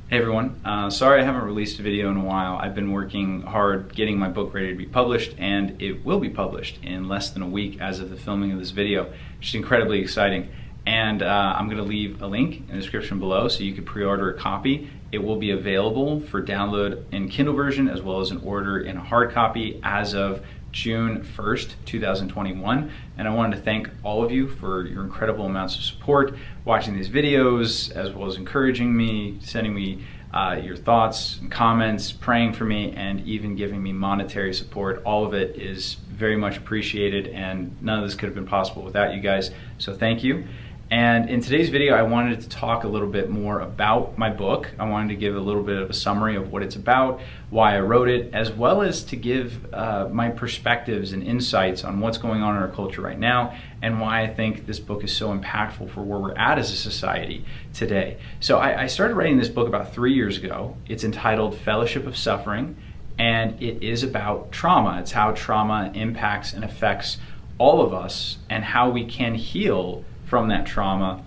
Hey everyone, sorry I haven't released a video in a while. I've been working hard getting my book ready to be published, and it will be published in less than a week as of the filming of this video, which is incredibly exciting. And I'm going to leave a link in the description below so you can pre-order a copy. It will be available for download in Kindle version as well as an order in a hard copy as of June 1st, 2021. And I wanted to thank all of you for your incredible amounts of support, watching these videos, as well as encouraging me, sending me your thoughts and comments, praying for me, and even giving me monetary support. All of it is very much appreciated, and none of this could have been possible without you guys. So thank you. And in today's video, I wanted to talk a little bit more about my book. I wanted to give a little bit of a summary of what it's about, why I wrote it, as well as to give my perspectives and insights on what's going on in our culture right now and why I think this book is so impactful for where we're at as a society today. So I started writing this book about 3 years ago. It's entitled Fellowship of Suffering, and it is about trauma. It's how trauma impacts and affects all of us and how we can heal from that trauma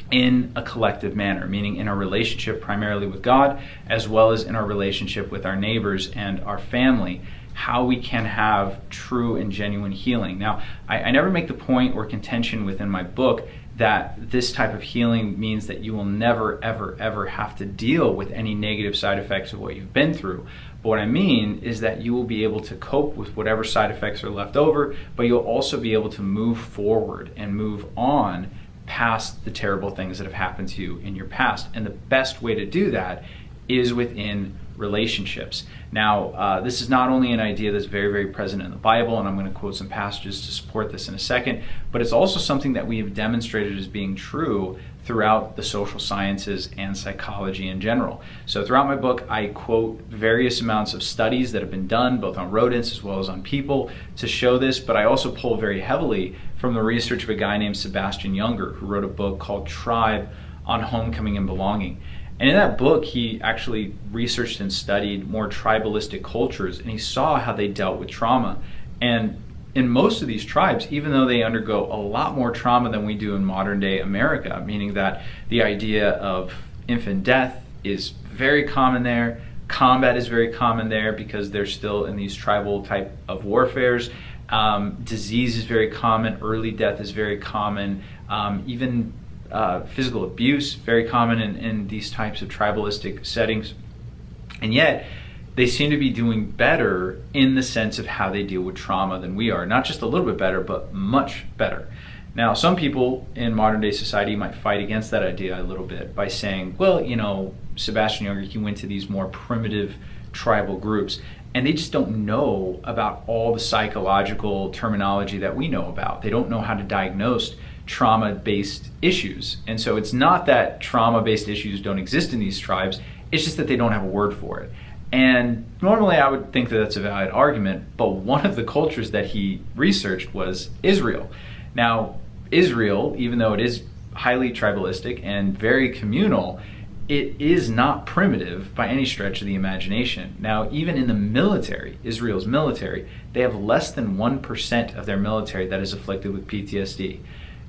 in a collective manner, meaning in our relationship primarily with God, as well as in our relationship with our neighbors and our family, how we can have true and genuine healing. Now, I never make the point or contention within my book that this type of healing means that you will never, ever, ever have to deal with any negative side effects of what you've been through. But what I mean is that you will be able to cope with whatever side effects are left over, but you'll also be able to move forward and move on past the terrible things that have happened to you in your past. And the best way to do that is within relationships. Now, this is not only an idea that's very, very present in the Bible, and I'm going to quote some passages to support this in a second, but it's also something that we have demonstrated as being true throughout the social sciences and psychology in general. So throughout my book, I quote various amounts of studies that have been done, both on rodents as well as on people, to show this, but I also pull very heavily from the research of a guy named Sebastian Junger, who wrote a book called Tribe on Homecoming and Belonging. And in that book, he actually researched and studied more tribalistic cultures, and he saw how they dealt with trauma. And in most of these tribes, even though they undergo a lot more trauma than we do in modern day America, meaning that the idea of infant death is very common there, combat is very common there because they're still in these tribal type of warfares, disease is very common, early death is very common, even physical abuse, very common in these types of tribalistic settings. And yet, they seem to be doing better in the sense of how they deal with trauma than we are. Not just a little bit better, but much better. Now, some people in modern day society might fight against that idea a little bit by saying, well, you know, Sebastian Junger, he went to these more primitive tribal groups, and they just don't know about all the psychological terminology that we know about. They don't know how to diagnose trauma-based issues. And so it's not that trauma-based issues don't exist in these tribes, it's just that they don't have a word for it. And normally I would think that that's a valid argument, but one of the cultures that he researched was Israel. Now, Israel, even though it is highly tribalistic and very communal, it is not primitive by any stretch of the imagination. Now, even in the military, Israel's military, they have less than 1% of their military that is afflicted with PTSD.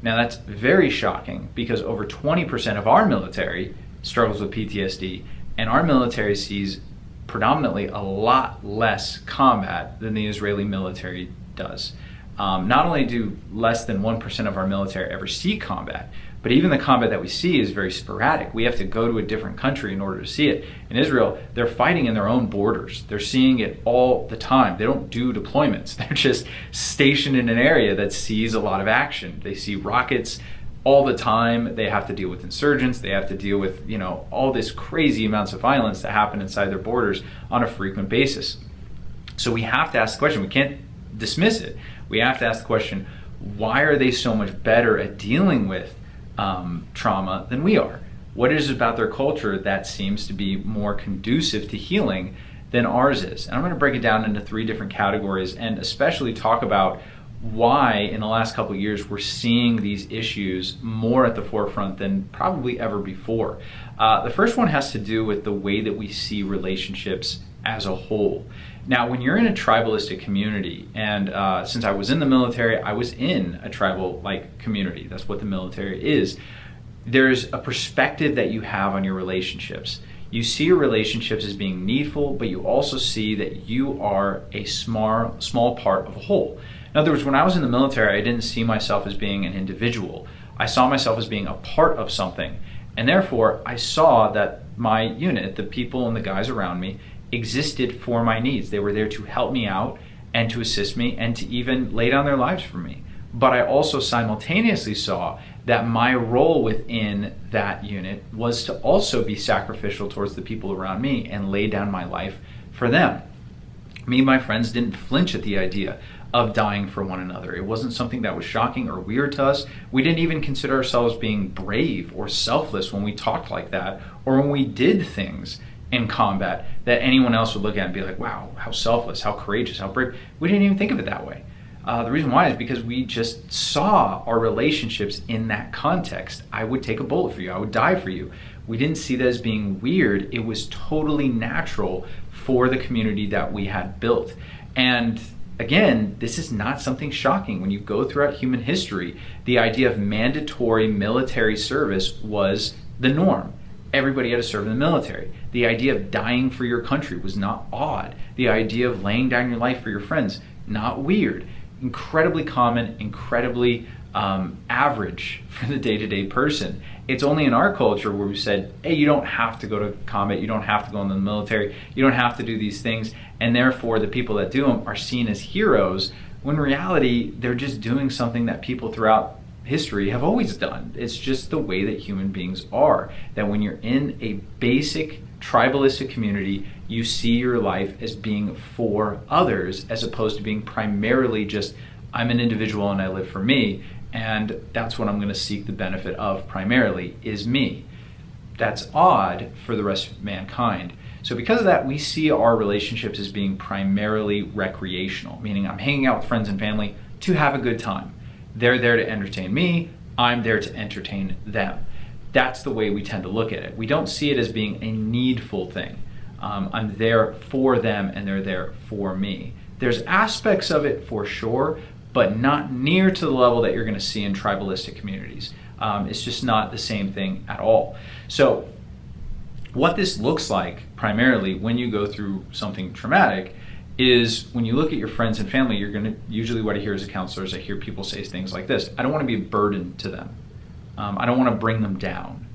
Now, that's very shocking because over 20% of our military struggles with PTSD, and our military sees predominantly a lot less combat than the Israeli military does. Not only do less than 1% of our military ever see combat, but even the combat that we see is very sporadic. We have to go to a different country in order to see it. In Israel, they're fighting in their own borders. They're seeing it all the time. They don't do deployments. They're just stationed in an area that sees a lot of action. They see rockets all the time. They have to deal with insurgents. They have to deal with, you know, all this crazy amounts of violence that happen inside their borders on a frequent basis. So we have to ask the question. We can't dismiss it. We have to ask the question, why are they so much better at dealing with trauma than we are? What is it about their culture that seems to be more conducive to healing than ours is? And I'm going to break it down into 3 different categories and especially talk about why in the last couple of years we're seeing these issues more at the forefront than probably ever before. The first one has to do with the way that we see relationships as a whole. Now, when you're in a tribalistic community, and since I was in the military, I was in a tribal-like community. That's what the military is. There's a perspective that you have on your relationships. You see your relationships as being needful, but you also see that you are a small part of a whole. In other words, when I was in the military, I didn't see myself as being an individual. I saw myself as being a part of something. And therefore, I saw that my unit, the people and the guys around me, existed for my needs. They were there to help me out and to assist me and to even lay down their lives for me. But I also simultaneously saw that my role within that unit was to also be sacrificial towards the people around me and lay down my life for them. Me and my friends didn't flinch at the idea of dying for one another. It wasn't something that was shocking or weird to us. We didn't even consider ourselves being brave or selfless when we talked like that, or when we did things in combat that anyone else would look at and be like, wow, how selfless, how courageous, how brave. We didn't even think of it that way. The reason why is because we just saw our relationships in that context. I would take a bullet for you. I would die for you. We didn't see that as being weird. It was totally natural for the community that we had built. And again, this is not something shocking. When you go throughout human history, the idea of mandatory military service was the norm. Everybody had to serve in the military. The idea of dying for your country was not odd. The idea of laying down your life for your friends, not weird. Incredibly common, incredibly average for the day-to-day person. It's only in our culture where we said, hey, you don't have to go to combat, you don't have to go into the military, you don't have to do these things, and therefore the people that do them are seen as heroes, when in reality, they're just doing something that people throughout history have always done. It's just the way that human beings are, that when you're in a basic tribalistic community, you see your life as being for others as opposed to being primarily just, I'm an individual and I live for me, and that's what I'm going to seek the benefit of primarily, is me. That's odd for the rest of mankind. So because of that, we see our relationships as being primarily recreational, meaning I'm hanging out with friends and family to have a good time. They're there to entertain me, I'm there to entertain them. That's the way we tend to look at it. We don't see it as being a needful thing. I'm there for them and they're there for me. There's aspects of it for sure, but not near to the level that you're going to see in tribalistic communities. It's just not the same thing at all. So what this looks like primarily when you go through something traumatic is when you look at your friends and family, you're going to, usually what I hear as a counselor is I hear people say things like this: I don't want to be a burden to them. I don't want to bring them down.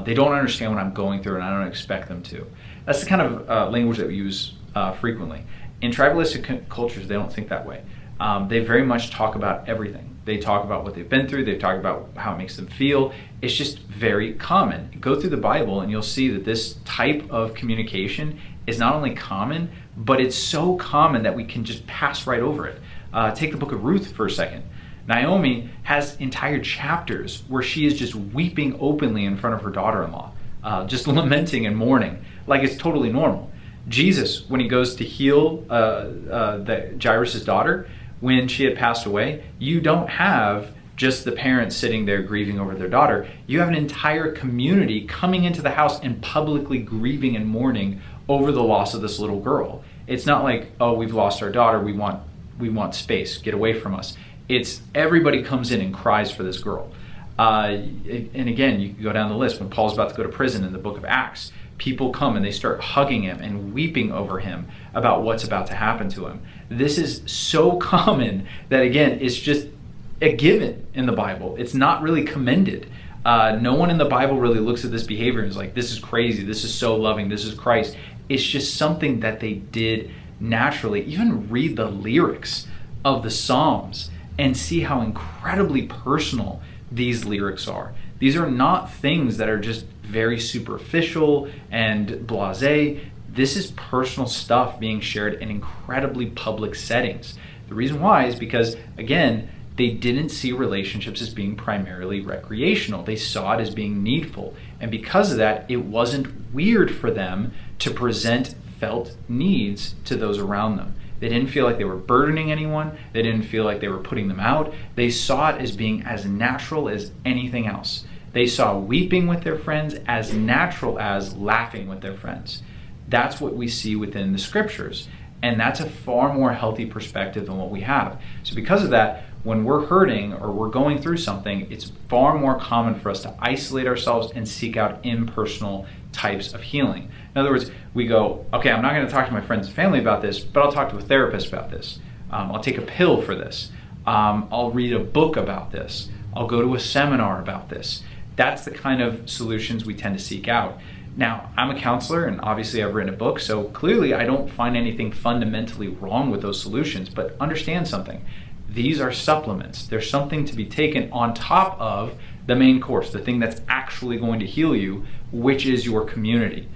They don't understand what I'm going through and I don't expect them to. That's the kind of language that we use frequently. In tribalistic cultures, they don't think that way. They very much talk about everything. They talk about what they've been through. They talk about how it makes them feel. It's just very common. Go through the Bible and you'll see that this type of communication is not only common, but it's so common that we can just pass right over it. Take the book of Ruth for a second. Naomi has entire chapters where she is just weeping openly in front of her daughter-in-law, just lamenting and mourning like it's totally normal. Jesus, when he goes to heal Jairus' daughter, when she had passed away, you don't have just the parents sitting there grieving over their daughter. You have an entire community coming into the house and publicly grieving and mourning over the loss of this little girl. It's not like, oh, we've lost our daughter, we want space, get away from us. It's everybody comes in and cries for this girl. And again, you can go down the list. When Paul's about to go to prison in the book of Acts, people come and they start hugging him and weeping over him about what's about to happen to him. This is so common that, again, it's just a given in the Bible. It's not really commended. No one in the Bible really looks at this behavior and is like, this is crazy, this is so loving, this is Christ. It's just something that they did naturally. Even read the lyrics of the Psalms and see how incredibly personal these lyrics are. These are not things that are just very superficial and blasé. This is personal stuff being shared in incredibly public settings. The reason why is because, again, they didn't see relationships as being primarily recreational. They saw it as being needful. And because of that, it wasn't weird for them to present felt needs to those around them. They didn't feel like they were burdening anyone. They didn't feel like they were putting them out. They saw it as being as natural as anything else. They saw weeping with their friends as natural as laughing with their friends. That's what we see within the scriptures. And that's a far more healthy perspective than what we have. So because of that, when we're hurting or we're going through something, it's far more common for us to isolate ourselves and seek out impersonal types of healing. In other words, we go, okay, I'm not going to talk to my friends and family about this, but I'll talk to a therapist about this. I'll take a pill for this. I'll read a book about this. I'll go to a seminar about this. That's the kind of solutions we tend to seek out. Now, I'm a counselor, and obviously I've written a book, so clearly I don't find anything fundamentally wrong with those solutions, but understand something. These are supplements. There's something to be taken on top of the main course, the thing that's actually going to heal you, which is your community.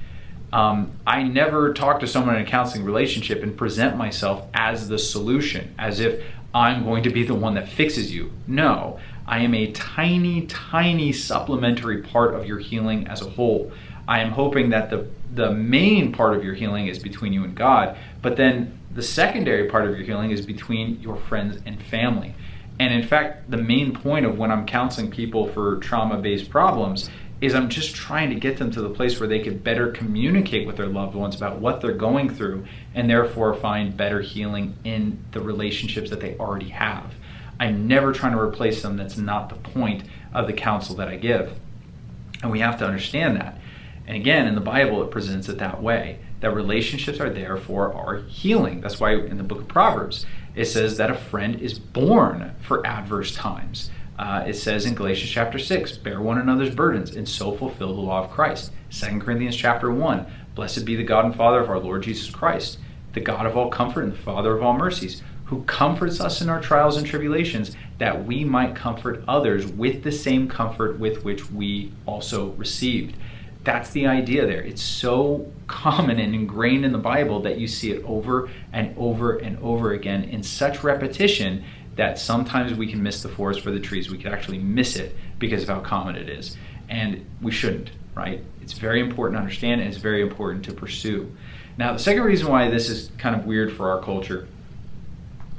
I never talk to someone in a counseling relationship and present myself as the solution, as if I'm going to be the one that fixes you. No, I am a tiny, tiny supplementary part of your healing as a whole. I am hoping that the main part of your healing is between you and God, but then the secondary part of your healing is between your friends and family. And in fact, the main point of when I'm counseling people for trauma-based problems is I'm just trying to get them to the place where they could better communicate with their loved ones about what they're going through, and therefore find better healing in the relationships that they already have. I'm never trying to replace them. That's not the point of the counsel that I give. And we have to understand that. And again, in the Bible, it presents it that way, that relationships are there for our healing. That's why in the book of Proverbs, it says that a friend is born for adverse times. It says in Galatians chapter 6, bear one another's burdens and so fulfill the law of Christ. 2 Corinthians chapter 1, blessed be the God and Father of our Lord Jesus Christ, the God of all comfort and the Father of all mercies, who comforts us in our trials and tribulations, that we might comfort others with the same comfort with which we also received. That's the idea there. It's so common and ingrained in the Bible that you see it over and over and over again in such repetition that sometimes we can miss the forest for the trees. We could actually miss it because of how common it is. And we shouldn't, right? It's very important to understand, and it's very important to pursue. Now, the second reason why this is kind of weird for our culture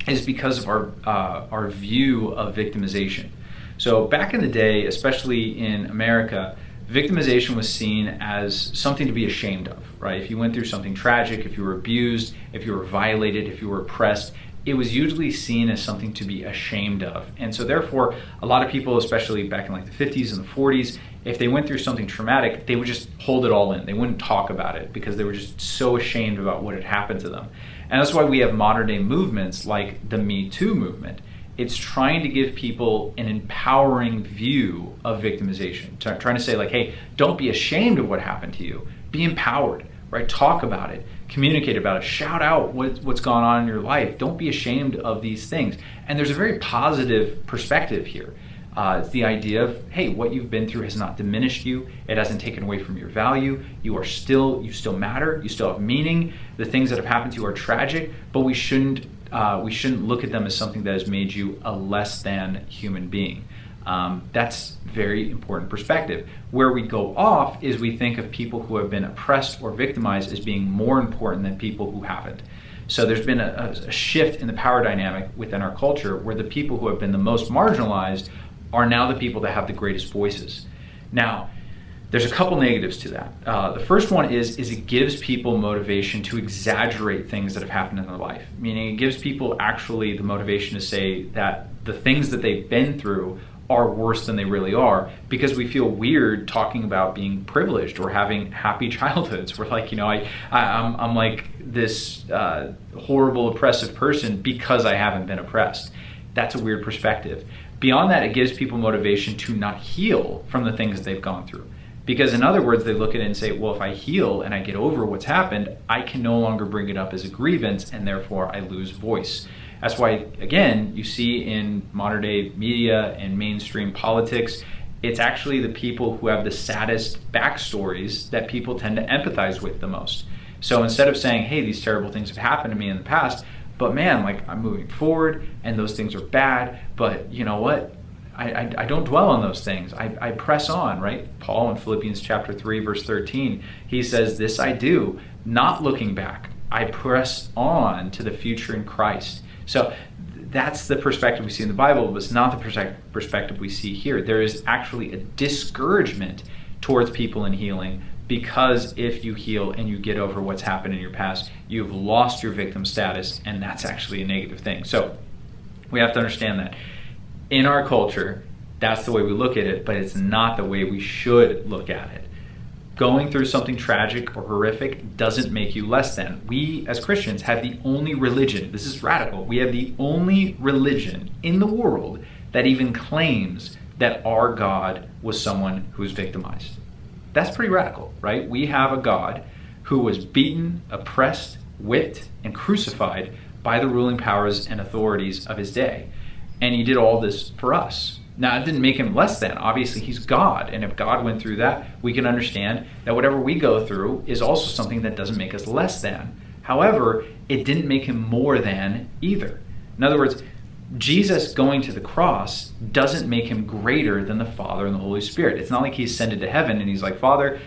is because of our view of victimization. So back in the day, especially in America, victimization was seen as something to be ashamed of, right? If you went through something tragic, if you were abused, if you were violated, if you were oppressed, it was usually seen as something to be ashamed of. And so therefore, a lot of people, especially back in like the 50s and the 40s, if they went through something traumatic, they would just hold it all in. They wouldn't talk about it because they were just so ashamed about what had happened to them. And that's why we have modern day movements like the Me Too movement. It's trying to give people an empowering view of victimization. Trying to say like, hey, don't be ashamed of what happened to you. Be empowered, right? Talk about it, communicate about it, shout out what's gone on in your life. Don't be ashamed of these things. And there's a very positive perspective here. It's the idea of, hey, what you've been through has not diminished you. It hasn't taken away from your value. You still matter. You still have meaning. The things that have happened to you are tragic, but we shouldn't look at them as something that has made you a less than human being. That's very important perspective. Where we go off is we think of people who have been oppressed or victimized as being more important than people who haven't. So there's been a shift in the power dynamic within our culture where the people who have been the most marginalized are now the people that have the greatest voices. Now, there's a couple negatives to that. The first one is it gives people motivation to exaggerate things that have happened in their life, meaning it gives people actually the motivation to say that the things that they've been through are worse than they really are, because we feel weird talking about being privileged or having happy childhoods. We're like, I'm like this horrible, oppressive person because I haven't been oppressed. That's a weird perspective. Beyond that, it gives people motivation to not heal from the things they've gone through. Because in other words, they look at it and say, well, if I heal and I get over what's happened, I can no longer bring it up as a grievance, and therefore I lose voice. That's why, again, you see in modern day media and mainstream politics, it's actually the people who have the saddest backstories that people tend to empathize with the most. So instead of saying, hey, these terrible things have happened to me in the past, but man, like I'm moving forward and those things are bad, but you know what? I don't dwell on those things. I press on, right? Paul in Philippians chapter 3, verse 13, he says, this I do, not looking back. I press on to the future in Christ. So that's the perspective we see in the Bible, but it's not the perspective we see here. There is actually a discouragement towards people in healing, because if you heal and you get over what's happened in your past, you've lost your victim status, and that's actually a negative thing. So we have to understand that. In our culture, that's the way we look at it, but it's not the way we should look at it. Going through something tragic or horrific doesn't make you less than. We as Christians have the only religion, this is radical, we have the only religion in the world that even claims that our God was someone who was victimized. That's pretty radical, right? We have a God who was beaten, oppressed, whipped, and crucified by the ruling powers and authorities of his day. And he did all this for us. Now, it didn't make him less than. Obviously, he's God. And if God went through that, we can understand that whatever we go through is also something that doesn't make us less than. However, it didn't make him more than either. In other words, Jesus going to the cross doesn't make him greater than the Father and the Holy Spirit. It's not like he ascended to heaven and he's like, Father,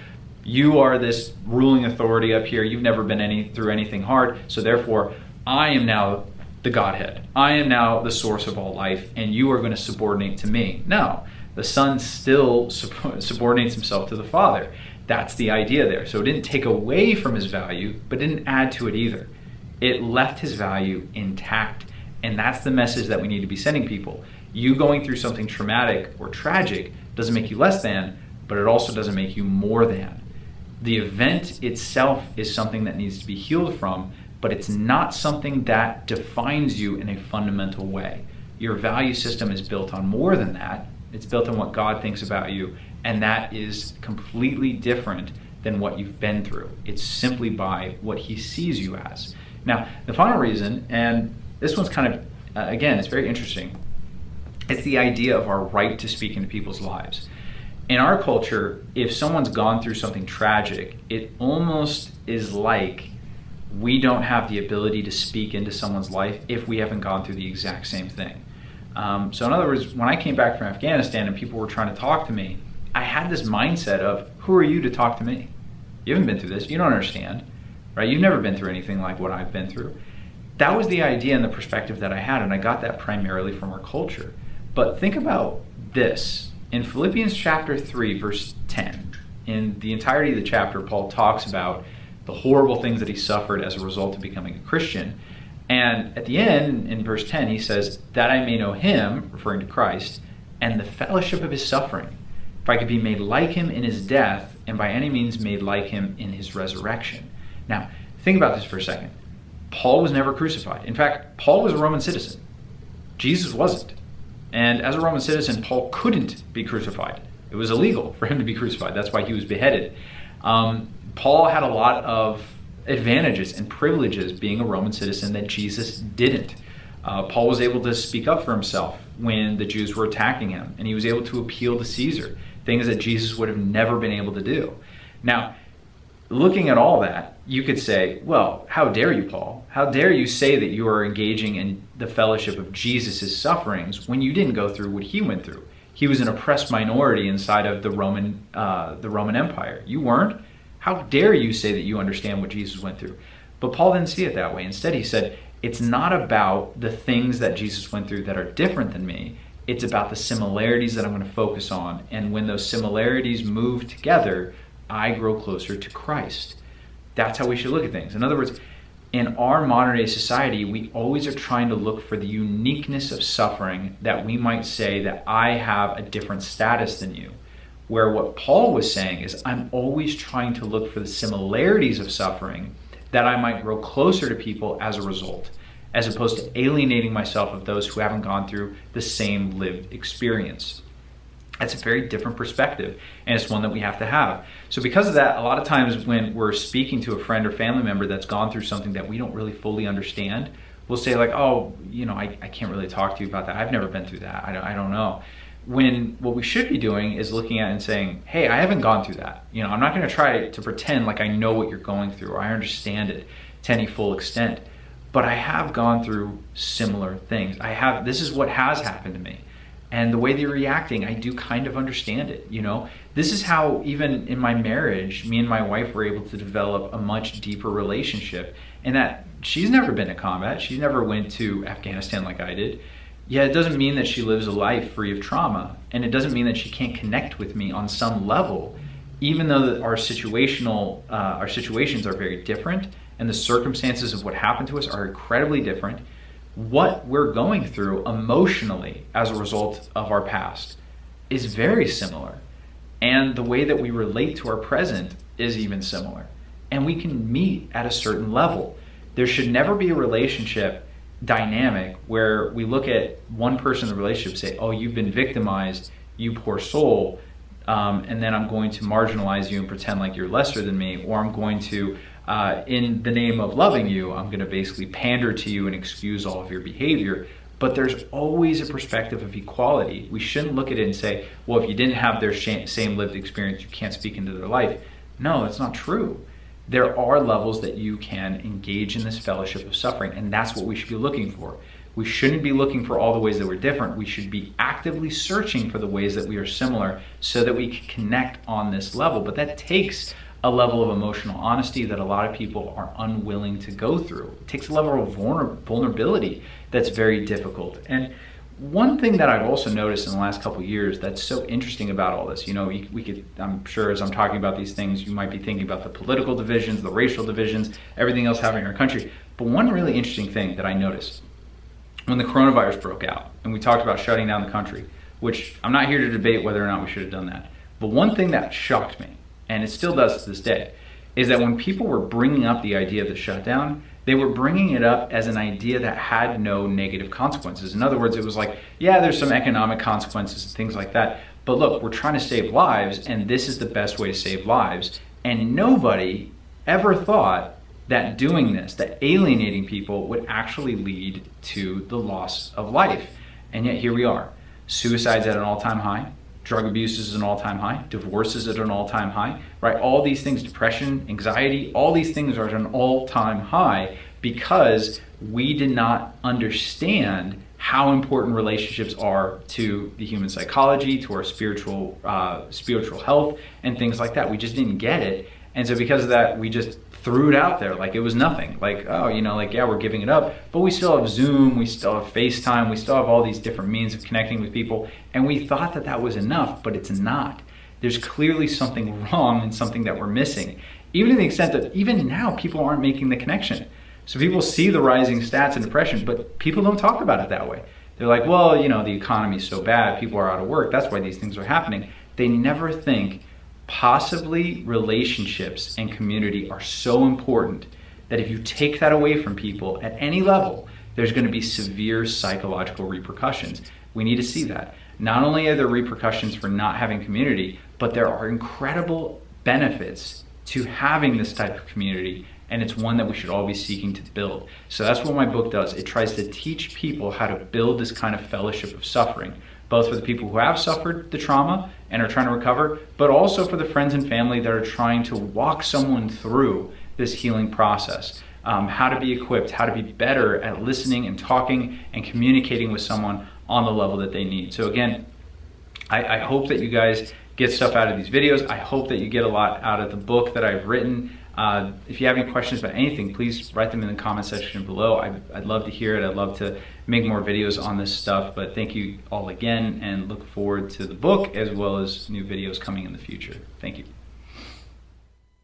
you are this ruling authority up here. You've never been through anything hard. So therefore, I am now the Godhead. I am now the source of all life, and you are going to subordinate to me. No, the Son still subordinates himself to the Father. That's the idea there. So it didn't take away from his value, but didn't add to it either. It left his value intact. And that's the message that we need to be sending people. You going through something traumatic or tragic doesn't make you less than, but it also doesn't make you more than. The event itself is something that needs to be healed from, but it's not something that defines you in a fundamental way. Your value system is built on more than that. It's built on what God thinks about you, and that is completely different than what you've been through. It's simply by what he sees you as. Now, the final reason, and this one's kind of, again, it's very interesting. It's the idea of our right to speak into people's lives. In our culture, if someone's gone through something tragic, it almost is like we don't have the ability to speak into someone's life if we haven't gone through the exact same thing. So in other words, when I came back from Afghanistan and people were trying to talk to me, I had this mindset of, who are you to talk to me? You haven't been through this. You don't understand, right? You've never been through anything like what I've been through. That was the idea and the perspective that I had, and I got that primarily from our culture. But think about this. In Philippians chapter 3, verse 10, in the entirety of the chapter, Paul talks about the horrible things that he suffered as a result of becoming a Christian. And at the end, in verse 10, he says, that I may know him, referring to Christ, and the fellowship of his suffering, if I could be made like him in his death, and by any means made like him in his resurrection. Now, think about this for a second. Paul was never crucified. In fact, Paul was a Roman citizen. Jesus wasn't. And as a Roman citizen, Paul couldn't be crucified. It was illegal for him to be crucified. That's why he was beheaded. Paul had a lot of advantages and privileges being a Roman citizen that Jesus didn't. Paul was able to speak up for himself when the Jews were attacking him, and he was able to appeal to Caesar, things that Jesus would have never been able to do. Now, looking at all that, you could say, well, how dare you, Paul? How dare you say that you are engaging in the fellowship of Jesus' sufferings when you didn't go through what he went through? He was an oppressed minority inside of the Roman Empire. You weren't. How dare you say that you understand what Jesus went through? But Paul didn't see it that way. Instead, he said, it's not about the things that Jesus went through that are different than me. It's about the similarities that I'm going to focus on. And when those similarities move together, I grow closer to Christ. That's how we should look at things. In other words, in our modern day society, we always are trying to look for the uniqueness of suffering that we might say that I have a different status than you. Where what Paul was saying is, I'm always trying to look for the similarities of suffering that I might grow closer to people as a result, as opposed to alienating myself of those who haven't gone through the same lived experience. That's a very different perspective, and it's one that we have to have. So because of that, a lot of times when we're speaking to a friend or family member that's gone through something that we don't really fully understand, we'll say like, oh, I can't really talk to you about that. I've never been through that. I don't know. When what we should be doing is looking at it and saying, hey, I haven't gone through that. I'm not going to try to pretend like I know what you're going through or I understand it to any full extent, but I have gone through similar things. This is what has happened to me. And the way they're reacting, I do kind of understand it, This is how, even in my marriage, me and my wife were able to develop a much deeper relationship. And that she's never been to combat. She never went to Afghanistan like I did. Yeah, it doesn't mean that she lives a life free of trauma. And it doesn't mean that she can't connect with me on some level, even though our situations are very different and the circumstances of what happened to us are incredibly different. What we're going through emotionally as a result of our past is very similar. And the way that we relate to our present is even similar. And we can meet at a certain level. There should never be a relationship dynamic where we look at one person in the relationship and say, oh, you've been victimized, you poor soul, and then I'm going to marginalize you and pretend like you're lesser than me, or I'm going to, in the name of loving you, I'm going to basically pander to you and excuse all of your behavior. But there's always a perspective of equality. We shouldn't look at it and say, well, if you didn't have their same lived experience, you can't speak into their life. No, that's not true. There are levels that you can engage in this fellowship of suffering, and that's what we should be looking for. We shouldn't be looking for all the ways that we're different. We should be actively searching for the ways that we are similar so that we can connect on this level. But that takes a level of emotional honesty that a lot of people are unwilling to go through. It takes a level of vulnerability that's very difficult. And one thing that I've also noticed in the last couple of years that's so interesting about all this, we could, I'm sure as I'm talking about these things, you might be thinking about the political divisions, the racial divisions, everything else happening in our country. But one really interesting thing that I noticed when the coronavirus broke out and we talked about shutting down the country, which I'm not here to debate whether or not we should have done that. But one thing that shocked me, and it still does to this day, is that when people were bringing up the idea of the shutdown, they were bringing it up as an idea that had no negative consequences. In other words, it was like, yeah, there's some economic consequences and things like that, but look, we're trying to save lives, and this is the best way to save lives. And nobody ever thought that doing this, that alienating people, would actually lead to the loss of life. And yet here we are. Suicide's at an all-time high. Drug abuse is an all-time high. Divorce is at an all-time high, right? All these things, depression, anxiety, all these things are at an all-time high because we did not understand how important relationships are to the human psychology, to our spiritual health, and things like that. We just didn't get it. And so because of that, we just threw it out there like it was nothing. Like, oh, yeah, we're giving it up. But we still have Zoom, we still have FaceTime, we still have all these different means of connecting with people. And we thought that that was enough, but it's not. There's clearly something wrong and something that we're missing. Even to the extent that even now people aren't making the connection. So people see the rising stats in depression, but people don't talk about it that way. They're like, well, the economy's so bad, people are out of work, that's why these things are happening. They never think possibly relationships and community are so important that if you take that away from people at any level, there's going to be severe psychological repercussions. We need to see that. Not only are there repercussions for not having community, but there are incredible benefits to having this type of community, and it's one that we should all be seeking to build. So that's what my book does. It tries to teach people how to build this kind of fellowship of suffering, both for the people who have suffered the trauma and are trying to recover, but also for the friends and family that are trying to walk someone through this healing process. How to be equipped, how to be better at listening and talking and communicating with someone on the level that they need. So again, I hope that you guys get stuff out of these videos. I hope that you get a lot out of the book that I've written. If you have any questions about anything, please write them in the comment section below. I'd love to hear it. I'd love to make more videos on this stuff, but thank you all again and look forward to the book as well as new videos coming in the future. Thank you.